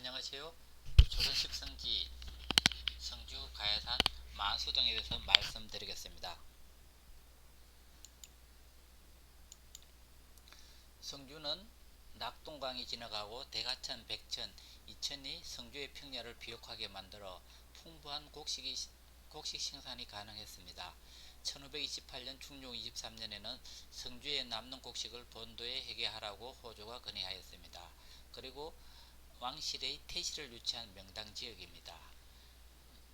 안녕하세요. 조선 십성지 성주 가야산 만수동에 대해서 말씀드리겠습니다. 성주는 낙동강이 지나가고 대가천, 백천, 이천이 성주의 평야를 비옥하게 만들어 풍부한 곡식 생산이 가능했습니다. 1528년 중종 23년에는 성주에 남는 곡식을 본도에 회계하라고 호조가 건의하였습니다. 그리고 왕실의 태실을 유치한 명당 지역입니다.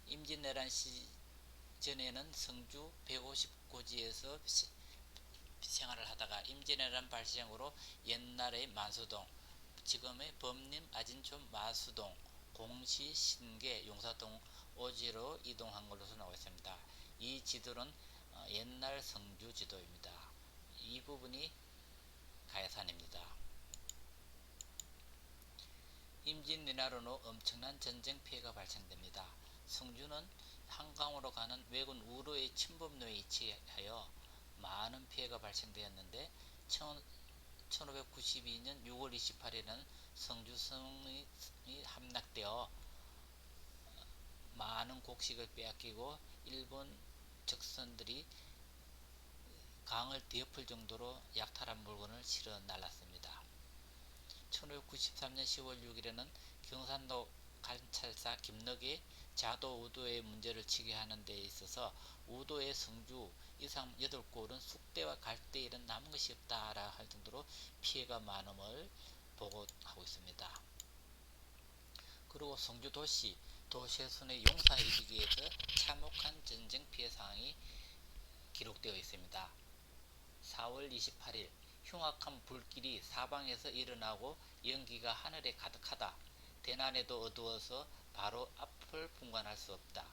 임진왜란 시전에는 성주 150고지에서 생활을 하다가 임진왜란 발생으로 옛날의 만수동, 지금의 범림, 아진촌, 마수동, 공시, 신계, 용사동, 오지로 이동한 것으로 나와 있습니다. 이 지도는 옛날 성주 지도입니다. 이 부분이 가야산입니다. 임진왜란으로 엄청난 전쟁 피해가 발생됩니다. 성주는 한강으로 가는 왜군 우로의 침범로에 위치하여 많은 피해가 발생되었는데 1592년 6월 28일에는 성주성이 함락되어 많은 곡식을 빼앗기고 일본 적선들이 강을 뒤엎을 정도로 약탈한 물건을 실어 날랐습니다. 1593년 10월 6일에는 경산도 관찰사 김덕이 자도 우도의 문제를 치게하는 데 있어서 우도의 성주 이상 8골은 쑥대와 갈대일은 남은 것이 없다라 할 정도로 피해가 많음을 보고하고 있습니다. 그리고 성주도시 도시훼손의 용사일기에서 참혹한 전쟁 피해 사항이 기록되어 있습니다. 4월 28일 흉악한 불길이 사방에서 일어나고 연기가 하늘에 가득하다. 대낮에도 어두워서 바로 앞을 분간할 수 없다.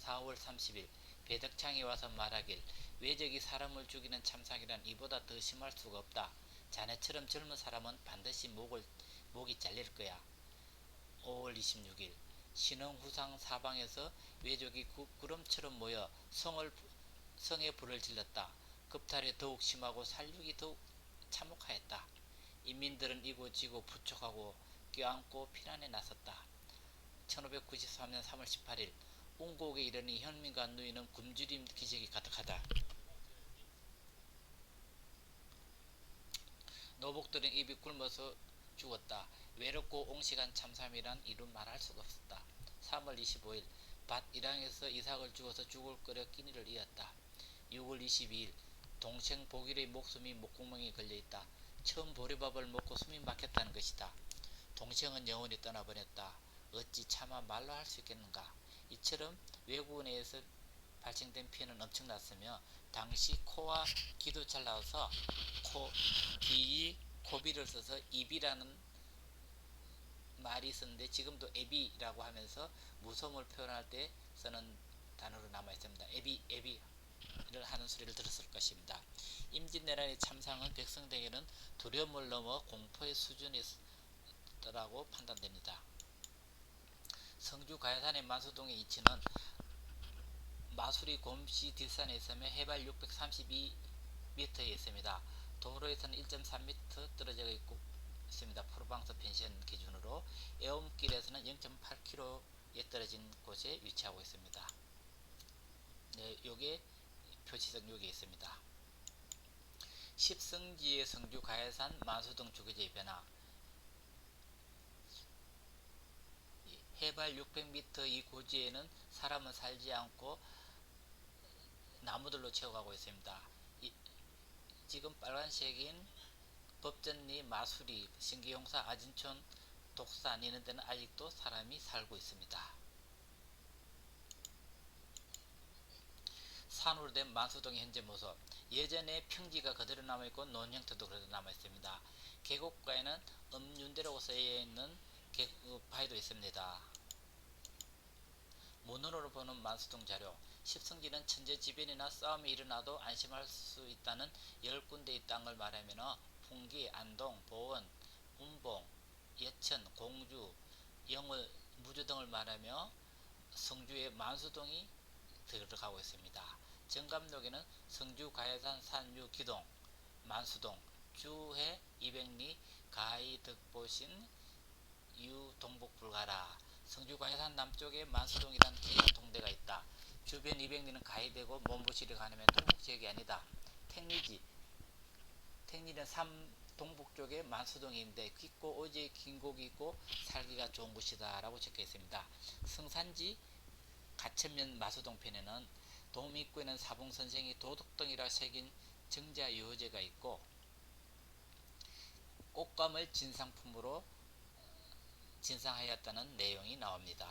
4월 30일 배덕창이 와서 말하길 외적이 사람을 죽이는 참상이란 이보다 더 심할 수가 없다. 자네처럼 젊은 사람은 반드시 목이 잘릴 거야. 5월 26일 신흥후상 사방에서 외적이 구름처럼 모여 성에 불을 질렀다. 급탈이 더욱 심하고 살육이 더욱 참혹하였다. 인민들은 이고지고 부촉하고 껴안고 피난에 나섰다. 1593년 3월 18일 운곡에 이르니 현민과 누이는 굶주림 기색이 가득하다. 노복들은 입이 굶어서 죽었다. 외롭고 옹식한 참삼이란 이루 말할 수가 없었다. 3월 25일 밭 일항에서 이삭을 주어서 죽을 끓여 끼니를 이었다. 6월 22일 동생 보길의 목숨이 목구멍에 걸려있다. 처음 보리밥을 먹고 숨이 막혔다는 것이다. 동생은 영원히 떠나버렸다. 어찌 차마 말로 할 수 있겠는가. 이처럼 외국인에서 발생된 피해는 엄청났으며 당시 코와 귀도 잘 나와서 귀, 코비를 써서 입이라는 말이 있었는데 지금도 애비라고 하면서 무서움을 표현할 때 쓰는 단어로 남아있습니다. 애비를 하는 소리를 들었을 것입니다. 임진왜란의 참상은 백성들에게는 두려움을 넘어 공포의 수준이었다고 판단됩니다. 성주 가야산의 만수동의 위치는 마수리 곰시 뒷산에 있으며 해발 632m에 있습니다. 도로에서는 1.3m 떨어져 있습니다. 프로방스 펜션 기준으로 애움길에서는 0.8km에 떨어진 곳에 위치하고 있습니다. 네, 요게 표시석 여기 있습니다. 십성지의 성주 가야산 만수동 주거지의 변화. 해발 600m 이 고지에는 사람은 살지 않고 나무들로 채워가고 있습니다. 지금 빨간색인 법전리, 마수리, 신기용사, 아진촌, 독산 이런 데는 아직도 사람이 살고 있습니다. 산으로 된 만수동의 현재 모습. 예전에 평지가 그대로 남아있고 논 형태도 그대로 남아있습니다. 계곡가에는 음윤대라고 쓰여있는 바위도 있습니다. 문헌으로 보는 만수동 자료. 십성지는 천재지변이나 싸움이 일어나도 안심할 수 있다는 10군데의 땅을 말하며 풍기, 안동, 보원, 운봉, 예천, 공주, 영월, 무주 등을 말하며 성주의 만수동이 들어가고 있습니다. 정감록에는 성주 가야산 산유 기동, 만수동, 주해 200리, 가히 덕보신 이후 동북 불가라. 성주 가해산 남쪽에 만수동이라는 큰 동대가 있다. 주변 200리는 가해되고 몸부시를 가려면 동북 지역이 아니다. 택리지. 택리는 삼 동북쪽에 만수동이 있는데 깊고 오지에 긴 곡이 있고 살기가 좋은 곳이다 라고 적혀 있습니다. 성산지 가천면 마수동편에는 돔 입구에는 사봉선생이 도덕등이라 새긴 정자 유호제가 있고 꽃감을 진상품으로 진상하였다는 내용이 나옵니다.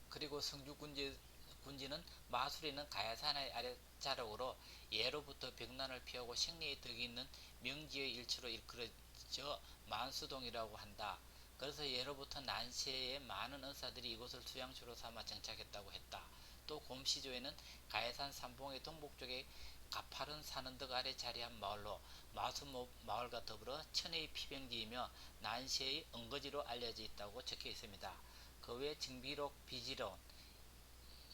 그리고 성주군지는 마술에는 가야산의 아래자락으로 예로부터 병난을 피하고 생리의 덕이 있는 명지의 일처로 일컬어져 만수동이라고 한다. 그래서 예로부터 난세에 많은 은사들이 이곳을 수양초로 삼아 정착했다고 했다. 또 곰시조에는 가야산 삼봉의 동북쪽에 가파른 산언덕 아래 자리한 마을로 마수마을과 더불어 천혜의 피병지이며 난세의 은거지로 알려져 있다고 적혀 있습니다. 그 외 증비록, 비지론,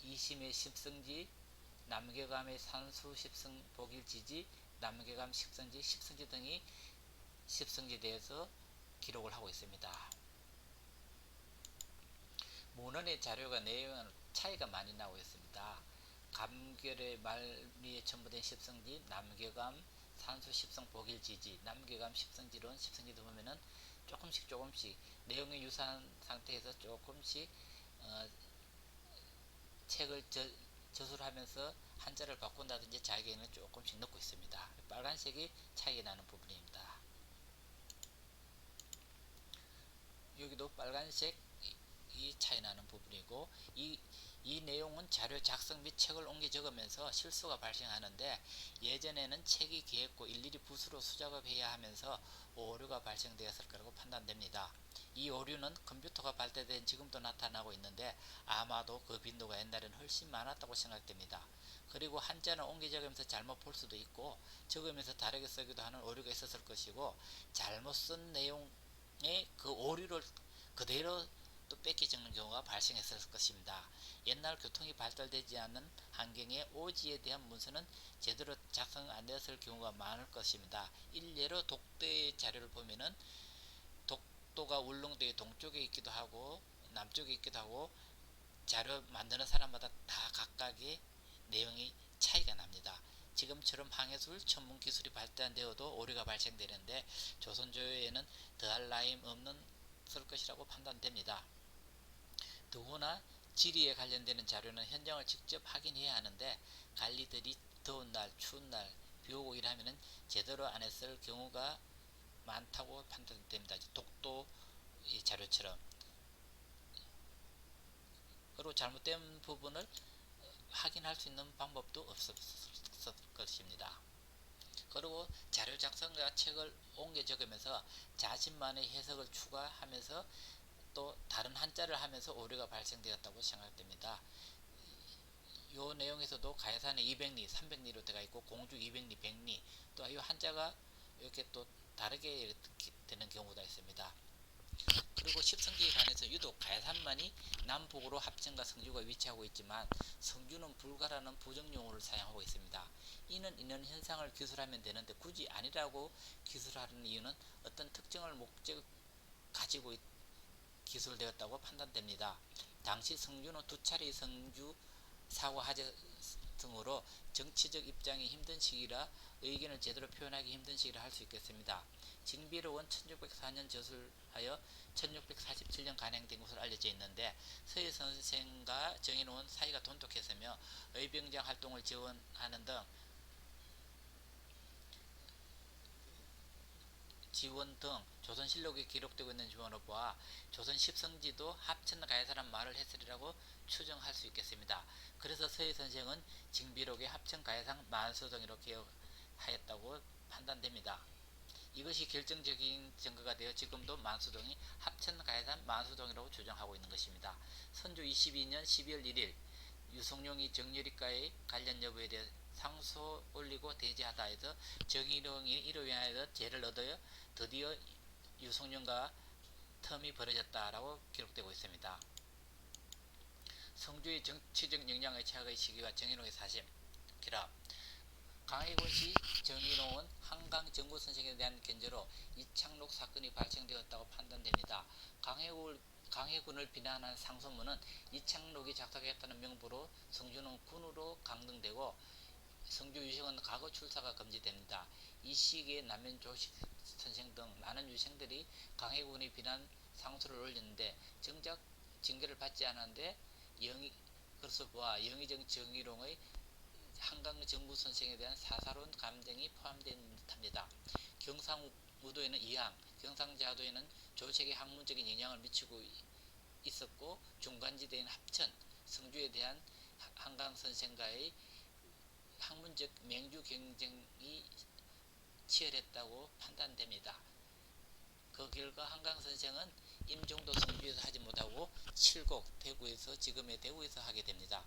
이심의 십성지, 남계감의 산수 십성 복일지지, 남계감 십성지, 십성지 등이 십성지에 대해서 기록을 하고 있습니다. 문헌의 자료가 내용은 차이가 많이 나고 있습니다. 감결의 말미에 첨부된 십성지, 남계감, 산수 십성 복일지지, 남계감 십성지론, 십성지도 보면은 조금씩 내용이 유사한 상태에서 조금씩 책을 저술을 하면서 한자를 바꾼다든지 자기 의견을 조금씩 넣고 있습니다. 빨간색이 차이가 나는 부분입니다. 여기도 빨간색이 차이 나는 부분이고 이 내용은 자료 작성 및 책을 옮겨 적으면서 실수가 발생하는데 예전에는 책이 귀했고 일일이 붓으로 수작업해야 하면서 오류가 발생되었을 거라고 판단됩니다. 이 오류는 컴퓨터가 발달된 지금도 나타나고 있는데 아마도 그 빈도가 옛날에는 훨씬 많았다고 생각됩니다. 그리고 한자는 옮겨 적으면서 잘못 볼 수도 있고 적으면서 다르게 쓰기도 하는 오류가 있었을 것이고 잘못 쓴 내용의 그 오류를 그대로 또 뺏기 적는 경우가 발생했을 것입니다. 옛날 교통이 발달되지 않은 환경에 오지에 대한 문서는 제대로 작성 안 되었을 경우가 많을 것입니다. 일례로 독도의 자료를 보면은 독도가 울릉도의 동쪽에 있기도 하고 남쪽에 있기도 하고 자료 만드는 사람마다 다 각각의 내용이 차이가 납니다. 지금처럼 항해술 전문 기술이 발달되어도 오류가 발생되는데 조선조에는 더할 나위 없는 것이라고 판단됩니다. 더구나 지리에 관련되는 자료는 현장을 직접 확인해야 하는데 관리들이 더운 날, 추운 날, 비 오고 이러면 제대로 안 했을 경우가 많다고 판단됩니다. 독도 자료처럼. 그리고 잘못된 부분을 확인할 수 있는 방법도 없었을 것입니다. 그리고 자료 작성과 책을 옮겨 적으면서 자신만의 해석을 추가하면서 또 다른 한자를 하면서 오류가 발생되었다고 생각됩니다. 이 내용에서도 가야산에 200리, 300리로 들어가 있고 공주 200리, 100리 또 이 한자가 이렇게 또 다르게 되는 경우가 있습니다. 그리고 십성지에 관해서 유독 가야산만이 남북으로 합천과 성주가 위치하고 있지만 성주는 불가라는 부정용어를 사용하고 있습니다. 이는 현상을 기술하면 되는데 굳이 아니라고 기술하는 이유는 어떤 특정을 목적 가지고 기술되었다고 판단됩니다. 당시 성주는 두 차례 성주 사고 화재 등으로 정치적 입장이 힘든 시기라 의견을 제대로 표현하기 힘든 시기라 할 수 있겠습니다. 징비록은 1604년 저술하여 1647년 간행된 것으로 알려져 있는데 서희 선생과 정인호는 사이가 돈독했으며 의병장 활동을 지원하는 등 조선실록에 기록되고 있는 지원으로 보아 조선 십성지도 합천 가야사란 말을 했으리라고 추정할 수 있겠습니다. 그래서 서희 선생은 징비록에 합천 가야상 만수동이로 기억하였다고 판단됩니다. 이것이 결정적인 증거가 되어 지금도 만수동이 합천 가야산 만수동이라고 주장하고 있는 것입니다. 선조 22년 12월 1일 유성룡이 정유리과의 관련 여부에 대해 상소 올리고 대지하다 해서 정일홍이 이로 인하여 죄를 얻어 드디어 유성룡과 텀이 벌어졌다라고 기록되고 있습니다. 성주의 정치적 역량의 최악의 시기와 정일홍의 사심. 기랍 강해군시 정일홍은 한강 정구 선생에 대한 견제로 이창록 사건이 발생되었다고 판단됩니다. 강해군을 비난한 상소문은 이창록이 작성했다는 명부로 성주는 군으로 강등되고 성주 유생은 과거 출사가 금지됩니다. 이 시기에 남현조식 선생 등 많은 유생들이 강해군이 비난 상소를 올렸는데 정작 징계를 받지 않았는데 그래서 보아 영의정 정의롱의 한강 정부 선생에 대한 사사로운 감정이 포함된 듯합니다. 경상우도에는 이항, 경상자도에는 조책에 학문적인 영향을 미치고 있었고 중간지대인 합천, 성주에 대한 한강 선생과의 학문적 맹주 경쟁이 치열했다고 판단됩니다. 그 결과 한강 선생은 임종도 성주에서 하지 못하고 칠곡 대구에서 지금의 대구에서 하게 됩니다.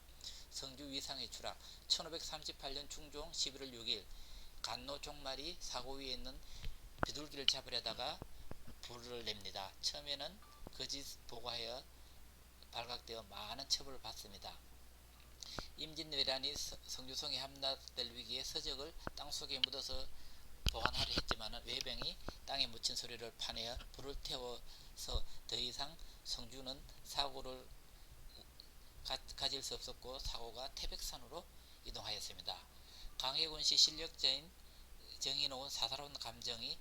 성주 위상의 추락 1538년 중종 11월 6일 간노 종말이 사고 위에 있는 비둘기를 잡으려다가 불을 냅니다. 처음에는 거짓 보고하여 발각되어 많은 처벌을 받습니다. 임진왜란이 성주성이 함락될 위기에 서적을 땅속에 묻어서 보관하려 했지만 외병이 땅에 묻힌 소리를 파내어 불을 태워서 더 이상 성주는 사고를 가질 수 없었고 사고가 태백산으로 이동하였습니다. 강해군시 실력자인 정인옥은 사사로운 감정이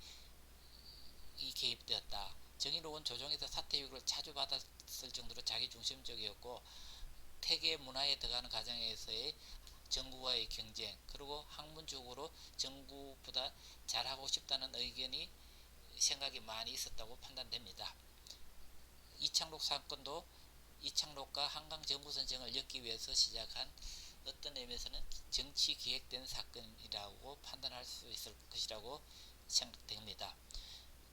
개입되었다. 정인옥은 조정에서 사퇴유익을 자주 받았을 정도로 자기중심적이었고 태계 문화에 들어가는 과정에서의 정구와의 경쟁 그리고 학문적으로 정구보다 잘하고 싶다는 생각이 많이 있었다고 판단됩니다. 이창록 사건도 이창록과 한강 정부 선생을 엮기 위해서 시작한 어떤 의미에서는 정치 기획된 사건이라고 판단할 수 있을 것이라고 생각됩니다.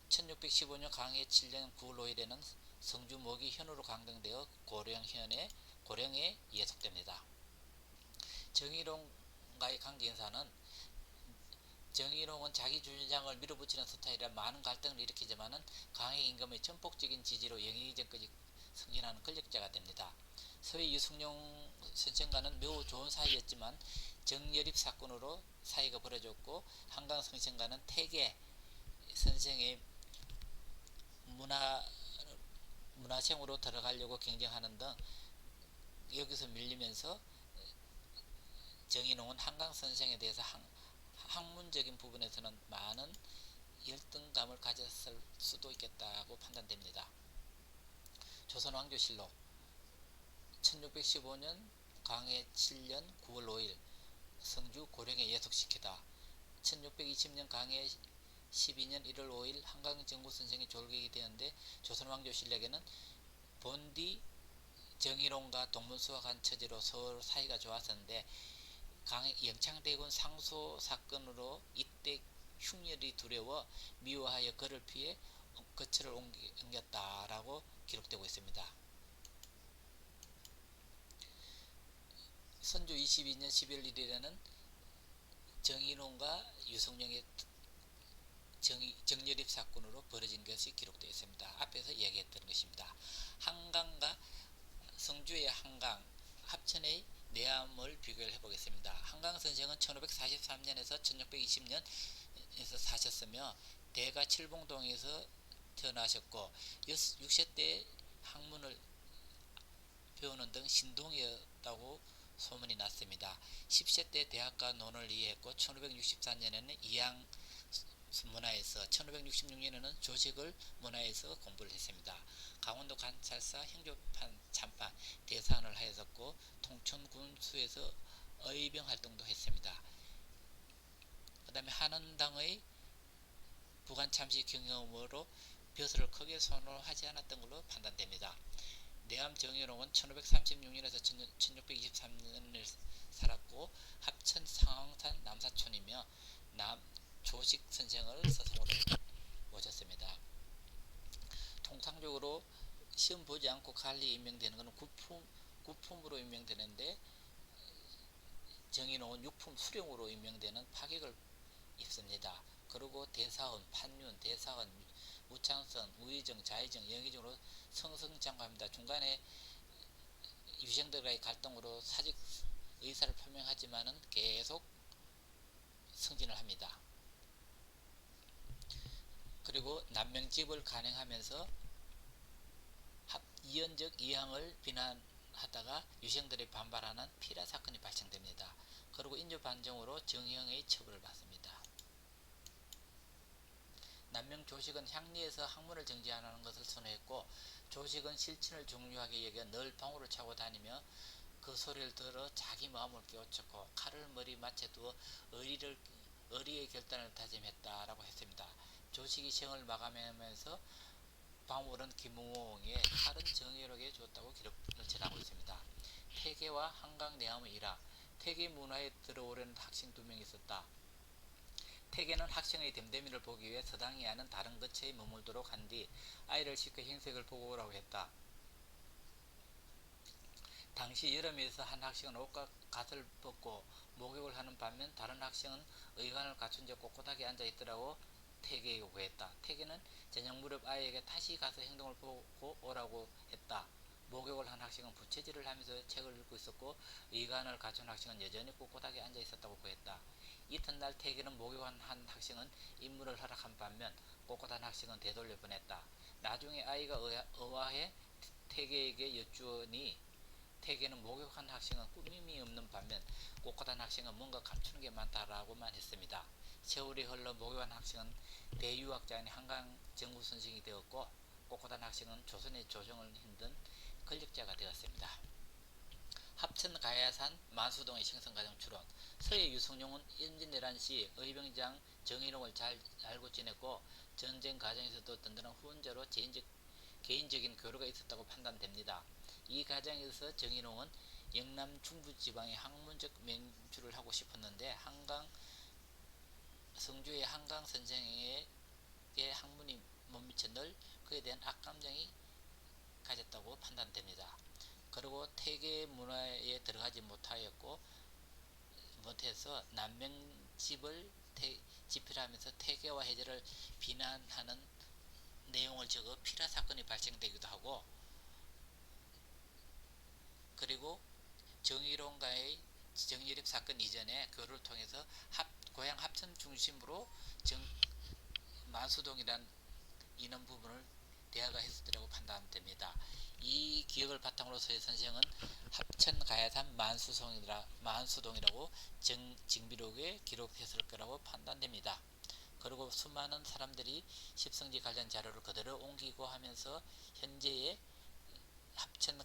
1615년 강해 7년 9월 5일에는 성주 모기 현으로 강등되어 고령에 예속됩니다. 정의롱과의 관계 인사는 정의롱은 자기 주장을 밀어붙이는 스타일이라 많은 갈등을 일으키지만 강해 임금의 전폭적인 지지로 영의정까지 승진하는 권력자가 됩니다. 서해 유승용 선생과는 매우 좋은 사이였지만 정여립 사건으로 사이가 벌어졌고 한강 선생과는 태계 선생의 문화생으로 들어가려고 경쟁하는 등 여기서 밀리면서 정인홍은 한강 선생에 대해서 학문적인 부분에서는 많은 열등감을 가졌을 수도 있겠다고 판단됩니다. 조선왕조실록 1615년 강해 7년 9월 5일 성주 고령에 예속시키다 1620년 강해 12년 1월 5일 한강 정구 선생이 졸객이 되었는데 조선왕조실록에는 본디 정일홍과 동문수학한 처지로 서로 사이가 좋았었는데 영창대군 상소 사건으로 이때 흉열이 두려워 미워하여 그를 피해 거처를 옮겼다라고 기록되고 있습니다. 선조 22년 12월 1일에는 정인홍과 유성룡의 정여립 사건으로 벌어진 것이 기록되어 있습니다. 앞에서 얘기했던 것입니다. 한강과 성주의 한강, 합천의 내암을 비교를 해보겠습니다. 한강 선생은 1543년에서 1620년에서 사셨으며 대가 칠봉동에서 태어나셨고 6세 때 학문을 배우는 등 신동이었다고 소문이 났습니다. 10세 때 대학가 논을 이해했고 1564년에는 이양 문화에서 1566년에는 조직을 문화에서 공부를 했습니다. 강원도 관찰사 행조판 참판 대사관을 하였었고 통천군수에서 의병 활동도 했습니다. 그 다음에 한원당의 부관 참시 경험으로 벼슬을 크게 선호하지 않았던 걸로 판단됩니다. 내암 정여롱은 1536년에서 1623년을 살았고 합천 상황산 남사촌이며 조식 선생을 스승으로 모셨습니다. 통상적으로 시험 보지 않고 관리에 임명되는 것은 구품으로 임명되는데 정인홍은 육품 수령으로 임명되는 파격을 입습니다. 그리고 대사원, 판윤, 대사원, 무창선, 우의정, 자의정, 영의정으로 승승장구합니다. 중간에 유생들과의 갈등으로 사직 의사를 표명하지만은 계속 승진을 합니다. 그리고 남명집을 간행하면서 이현적 이항을 비난하다가 유생들이 반발하는 피라 사건이 발생됩니다. 그리고 인조 반정으로 정형의 처벌을 받습니다. 남명 조식은 향리에서 학문을 정지하는 것을 선호했고, 조식은 실친을 중요하게 여겨 늘 방울을 차고 다니며 그 소리를 들어 자기 마음을 깨우쳤고 칼을 머리 맡에 두어 의리의 결단을 다짐했다라고 했습니다. 조식이 생을 마감하면서 방울은 김무홍에게 칼은 정의롭게 주었다고 기록을 전하고 있습니다. 태계와 한강 내암의 일화. 태계 문화에 들어오려는 학생 2명이 있었다. 태계는 학생의 댐댐이를 보기 위해 서당이 아닌 다른 거처에 머물도록 한 뒤 아이를 시켜 흰색을 보고 오라고 했다. 당시 여름에서 한 학생은 옷과 갓을 벗고 목욕을 하는 반면 다른 학생은 의관을 갖춘 채 꼿꼿하게 앉아있더라고 태계에게 구했다. 태계는 저녁 무렵 아이에게 다시 가서 행동을 보고 오라고 했다. 목욕을 한 학생은 부채질을 하면서 책을 읽고 있었고 의관을 갖춘 학생은 여전히 꼿꼿하게 앉아있었다고 구했다. 이튿날 태계는 목욕한 한 학생은 입문을 허락한 반면 꼿꼿한 학생은 되돌려 보냈다. 나중에 아이가 의아해 태계에게 여쭈니 태계는 목욕한 학생은 꾸밈이 없는 반면 꼿꼿한 학생은 뭔가 감추는 게 많다라고만 했습니다. 세월이 흘러 목욕한 학생은 대유학자인 한강 정부선생이 되었고 꼿꼿한 학생은 조선의 조정을 힘든 권력자가 되었습니다. 합천 가야산 만수동의 생성과정 추론. 서해 유성룡은 임진왜란 시 의병장 정일홍을 잘 알고 지냈고 전쟁 과정에서도 든든한 후원자로 개인적인 교류가 있었다고 판단됩니다. 이 과정에서 정일홍은 영남 중부지방에 학문적 맹주를 하고 싶었는데 성주의 한강 선생에게 학문이 못 미쳐 늘 그에 대한 악감정이 가졌다고 판단됩니다. 그리고 태계 문화에 들어가지 못해서 남명집을 집필하면서 태계와 해제를 비난하는 내용을 적어 피라 사건이 발생되기도 하고, 그리고 정일홍과의 정일입 사건 이전에 교류를 통해서 고향 합천 중심으로 만수동이란 이런 부분을 대화가 했었다고 판단됩니다. 이 기억을 바탕으로 서해 선생은 합천 가야산 만수동이라고 징비록에 기록했을 거라고 판단됩니다. 그리고 수많은 사람들이 십성지 관련 자료를 그대로 옮기고 하면서 현재의 합천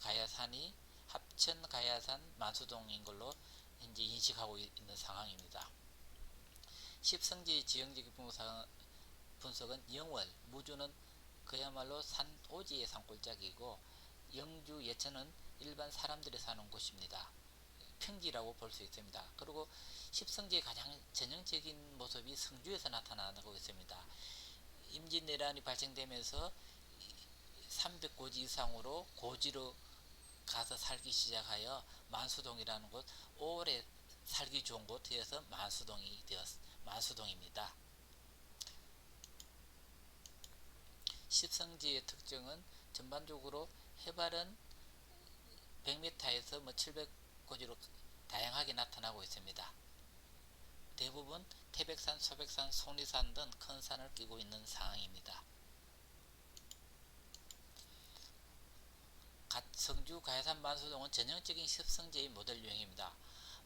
가야산 만수동인 걸로 현재 인식하고 있는 상황입니다. 십성지 지형적 분석은 영월, 무주는 그야말로 오지의 산골짜기이고 영주, 예천은 일반 사람들이 사는 곳입니다. 평지라고 볼 수 있습니다. 그리고 십성지의 가장 전형적인 모습이 성주에서 나타나고 있습니다. 임진왜란이 발생되면서 300고지 이상으로 고지로 가서 살기 시작하여 만수동이라는 곳, 오래 살기 좋은 곳 되어서 만수동입니다. 십성지의 특징은 전반적으로 해발은 100m에서 700고지로 다양하게 나타나고 있습니다. 대부분 태백산, 소백산, 속리산 등 큰 산을 끼고 있는 상황입니다. 성주 가야산 만수동은 전형적인 십성지의 모델 유형입니다.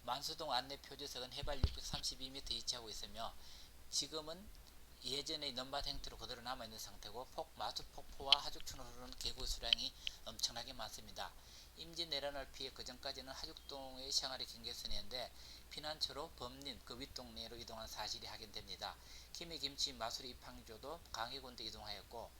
만수동 안내 표지석은 해발 632m 위치하고 있으며 지금은 예전의 넘밭 형태로 그대로 남아있는 상태고 마수폭포와 하죽천으로 흐르는 계곡의 수량이 엄청나게 많습니다. 임진왜란을 피해 그전까지는 하죽동의 생활이 경계선이었는데 피난처로 범린 그 윗동네로 이동한 사실이 확인됩니다. 김해 김치 마수리 입항조도 강해군도 이동하였고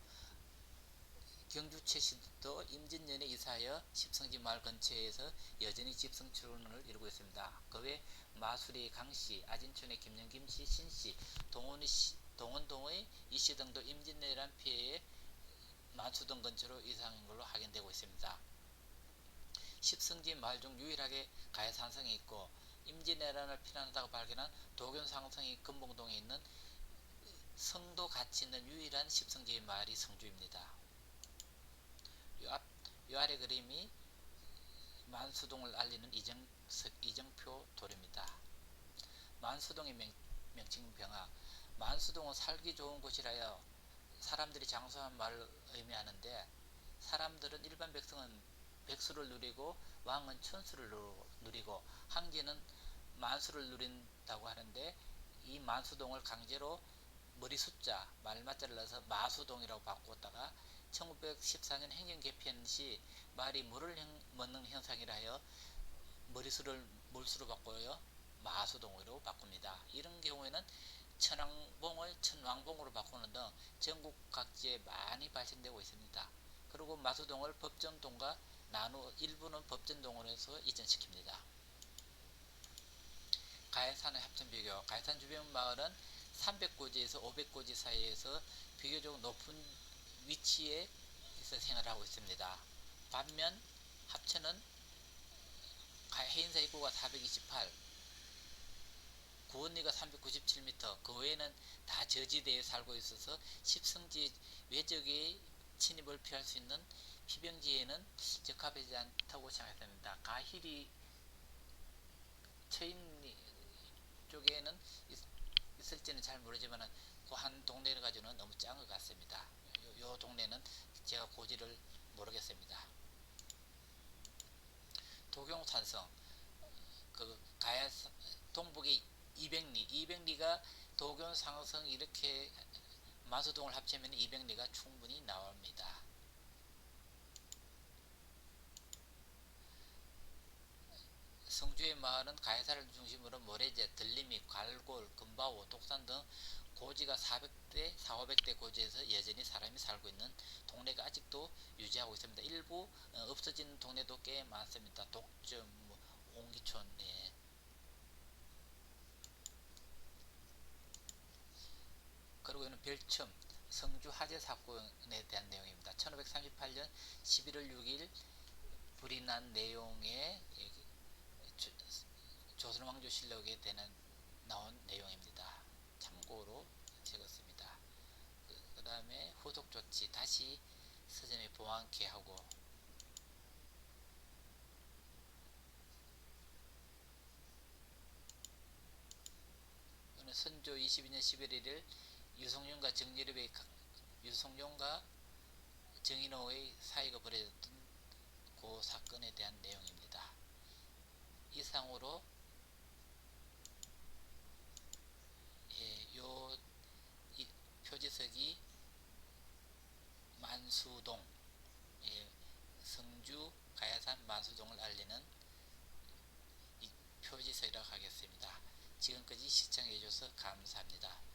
경주 최씨도 임진년에 이사하여 십성지 마을 근처에서 여전히 집성출근을 이루고 있습니다. 그 외 마수리 강씨, 아진촌의 김영김씨, 신씨, 동원동의 이씨 등도 임진왜란 피해에 만수동 근처로 이사한 걸로 확인되고 있습니다. 십성지 마을 중 유일하게 가야산성이 있고 임진왜란을 피난하다가 발견한 도견상성이 금봉동에 있는 성도 같이 있는 유일한 십성지의 마을이 성주입니다. 이 아래 그림이 만수동을 알리는 이정표 도료입니다. 만수동의 명칭 병화. 만수동은 살기 좋은 곳이라여 사람들이 장수한 말을 의미하는데, 사람들은 일반 백성은 백수를 누리고 왕은 천수를 누리고 황제는 만수를 누린다고 하는데, 이 만수동을 강제로 머리 숫자 말마자를 넣어서 마수동이라고 바꾸었다가 1914년 행정 개편 시 말이 물을 먹는 현상이라 하여 머리수를 물수로 바꿔요 마수동으로 바꿉니다. 이런 경우에는 천왕봉을 천왕봉으로 바꾸는 등 전국 각지에 많이 발생되고 있습니다. 그리고 마수동을 법전동과 나누어 일부는 법전동으로 이전시킵니다. 가해산의 합천 비교. 가해산 주변 마을은 300고지에서 500고지 사이에서 비교적 높은 위치에 생활하고 있습니다. 반면 합천은 해인사 입구가 428, 구원리가 397m, 그 외에는 다 저지대에 살고 있어서 십성지 외적의 침입을 피할 수 있는 피병지에는 적합하지 않다고 생각됩니다. 가힐이 처인 쪽에는 있을지는 잘 모르지만 그 한 동네를 가지고는 너무 작은 것 같습니다. 요 동네는 제가 고지를 모르겠습니다. 도경산성, 그 가야 동북에 200리가 도경산성 이렇게 마수동을 합치면 200리가 충분히 나옵니다. 성주의 마을은 가해사를 중심으로 모래제, 들리미, 갈골, 금바오, 독산 등 고지가 400대, 4,500대 고지에서 여전히 사람이 살고 있는 동네가 아직도 유지하고 있습니다. 일부 없어진 동네도 꽤 많습니다. 독점, 옹기촌. 예. 그리고 이는 별첨, 성주 화재 사건에 대한 내용입니다. 1538년 11월 6일 불이 난 내용의 조선왕조실록에 나온 내용입니다. 참고로 적었습니다. 그 다음에 후속조치 다시 서점에 보완케 하고, 선조 22년 11일 유성룡과 정인호의 사이가 벌어졌던 그 사건에 대한 내용입니다. 이상으로 요 표지석이 만수동, 성주 가야산 만수동을 알리는 이 표지석이라고 하겠습니다. 지금까지 시청해 주셔서 감사합니다.